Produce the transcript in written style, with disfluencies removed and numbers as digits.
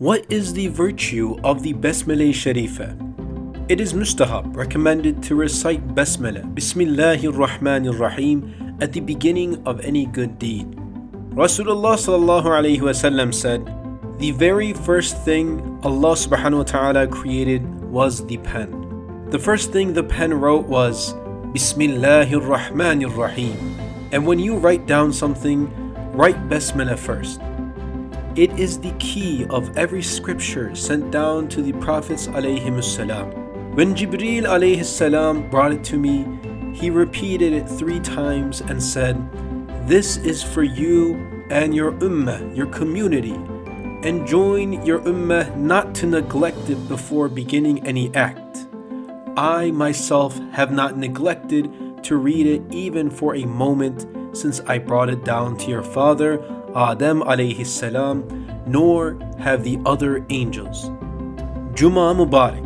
What is the virtue of the Basmalah Shareefah? It is Mustahab, recommended to recite Basmalah, Bismillâhirrahmânirrahim, at the beginning of any good deed. Rasûlullâh sallallâhu said, the very first thing Allah subhanahu wa ta'ala created was the pen. The first thing the pen wrote was Bismillâhirrahmânirrahim. And when you write down something, write Basmalah first. It is the key of every scripture sent down to the Prophets alayhi sallam. When Jibreel alayhi salam brought it to me, he repeated it 3 times and said, "This is for you and your ummah, your community. Enjoin your ummah not to neglect it before beginning any act. I myself have not neglected to read it even for a moment since I brought it down to your father, Adam alayhi salam, nor have the other angels." Jumuah Mubarak.